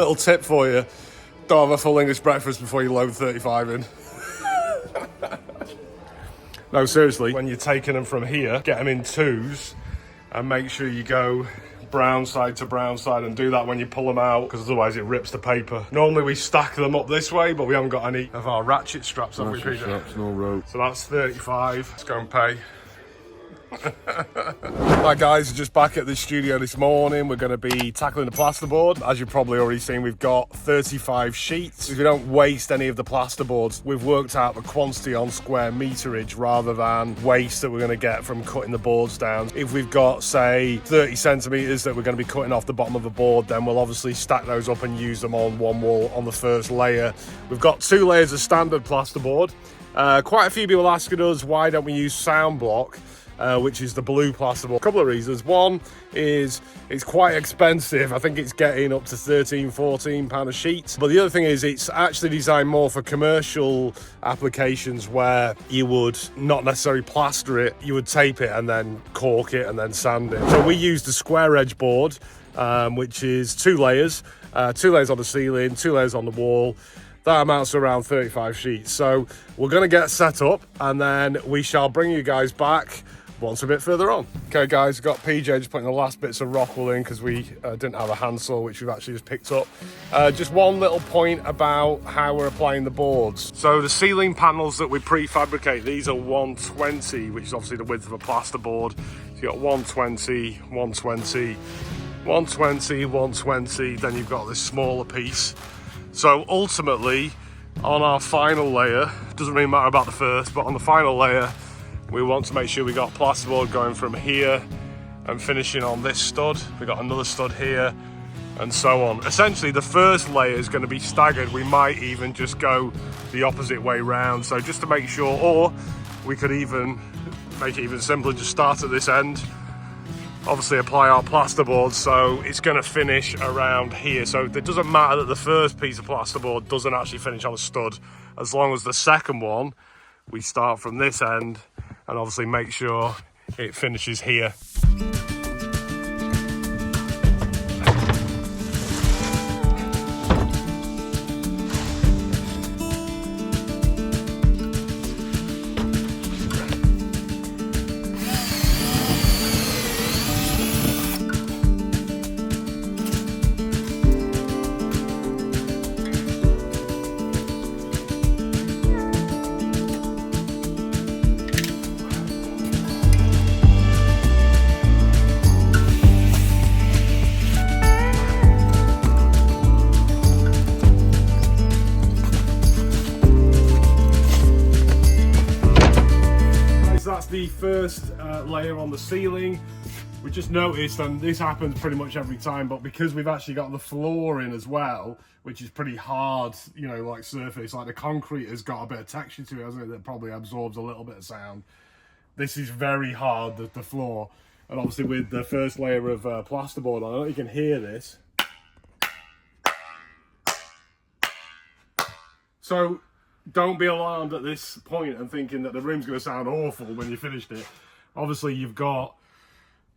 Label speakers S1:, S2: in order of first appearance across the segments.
S1: Little tip for you, don't have a full English breakfast before you load 35 in. No, seriously, when you're taking them from here, get them in twos and make sure you go brown side to brown side, and do that when you pull them out, because otherwise it rips the paper. Normally we stack them up this way, but we haven't got any of our ratchet straps, have we, Peter?
S2: Straps, no rope.
S1: So that's 35. Let's go and pay. Hi guys, just back at the studio this morning. We're going to be tackling the plasterboard. As you've probably already seen, we've got 35 sheets. If we don't waste any of the plasterboards, we've worked out the quantity on square meterage rather than waste that we're going to get from cutting the boards down. If we've got, say, 30 centimeters that we're going to be cutting off the bottom of a board, then we'll obviously stack those up and use them on one wall on the first layer. We've got 2 layers of standard plasterboard. Quite a few people asking us, why don't we use sound block? Which is the blue plasterboard. A couple of reasons. One is it's quite expensive. I think it's getting up to £13–14 a sheet. But the other thing is it's actually designed more for commercial applications where you would not necessarily plaster it, you would tape it and then cork it and then sand it. So we use the square edge board, which is 2 layers. 2 layers on the ceiling, 2 layers on the wall. That amounts to around 35 sheets. So we're going to get set up and then we shall bring you guys back once a bit further on. Okay guys, we've got PJ just putting the last bits of rock wool in because we didn't have a handsaw, which we've actually just picked up. Just one little point about how we're applying the boards. So the ceiling panels that we prefabricate, these are 120, which is obviously the width of a plasterboard. So you've got 120, 120, 120, 120, then you've got this smaller piece. So ultimately, on our final layer, doesn't really matter about the first, but on the final layer, we want to make sure we got plasterboard going from here and finishing on this stud. We got another stud here and so on. Essentially, the first layer is going to be staggered. We might even just go the opposite way round. So just to make sure, or we could even make it even simpler, just start at this end. Obviously apply our plasterboard, so it's going to finish around here. So it doesn't matter that the first piece of plasterboard doesn't actually finish on a stud, as long as the second one, we start from this end and obviously make sure it finishes here. The first layer on the ceiling. We just noticed, and this happens pretty much every time, but because we've actually got the floor in as well, which is pretty hard, you know, like surface, like the concrete has got a bit of texture to it, hasn't it, that probably absorbs a little bit of sound. This is very hard, the floor, and obviously with the first layer of plasterboard on, I don't know if you can hear this. So don't be alarmed at this point and thinking that the room's going to sound awful when you finished it. Obviously you've got,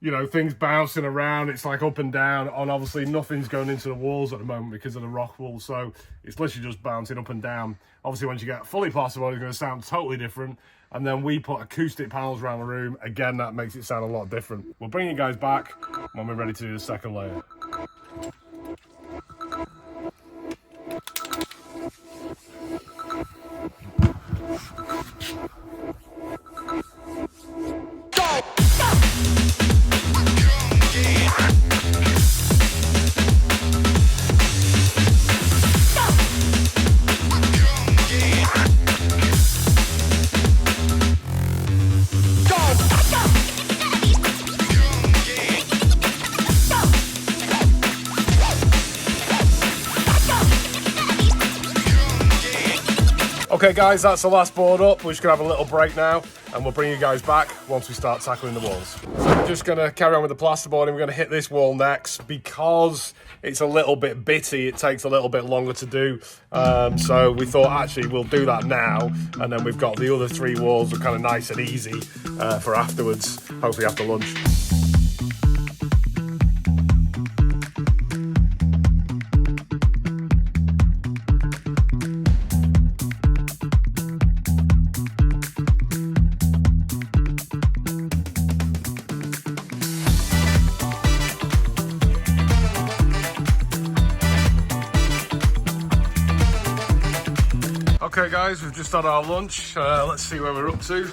S1: you know, things bouncing around, it's like up and down, and obviously nothing's going into the walls at the moment because of the rock wool, so it's literally just bouncing up and down. Obviously once you get fully plasterboard, it's going to sound totally different, and then we put acoustic panels around the room. Again, that makes it sound a lot different. We'll bring you guys back when we're ready to do the second layer. Okay guys, that's the last board up. We're just gonna have a little break now and we'll bring you guys back once we start tackling the walls. So we're just gonna carry on with the plasterboard and we're gonna hit this wall next. Because it's a little bit bitty, it takes a little bit longer to do. So we thought actually we'll do that now, and then we've got the other 3 walls are kind of nice and easy for afterwards, hopefully after lunch. Okay guys, we've just had our lunch. Let's see where we're up to.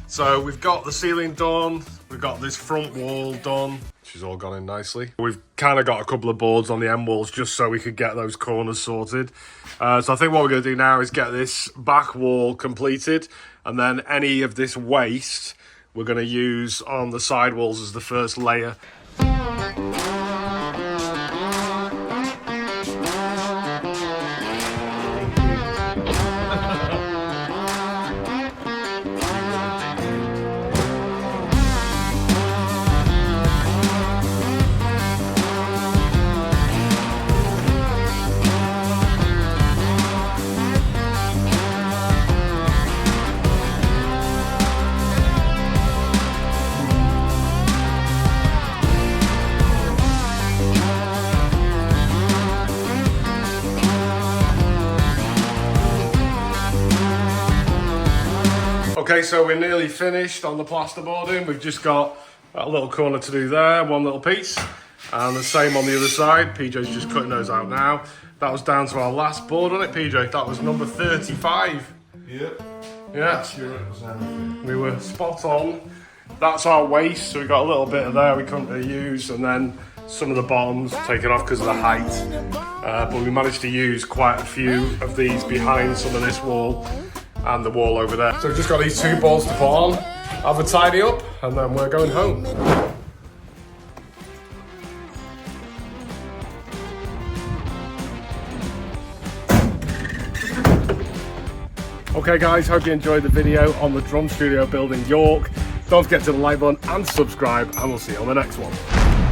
S1: So we've got the ceiling done, we've got this front wall done, which has all gone in nicely. We've kind of got a couple of boards on the end walls just so we could get those corners sorted. So I think what we're going to do now is get this back wall completed, and then any of this waste we're going to use on the side walls as the first layer. Okay, so we're nearly finished on the plasterboarding. We've just got a little corner to do there, one little piece, and the same on the other side. PJ's just cutting those out now. That was down to our last board on it, PJ. That was number 35.
S2: Yep.
S1: Yeah.
S2: Sure,
S1: we were spot on. That's our waste, so we got a little bit of there we couldn't really use, and then some of the bottoms taken off because of the height. But we managed to use quite a few of these behind some of this wall and the wall over there. So we've just got these two boards to put on, have a tidy up, and then we're going home. Okay guys, hope you enjoyed the video on the drum studio build in York. Don't forget to like button and subscribe, and we'll see you on the next one.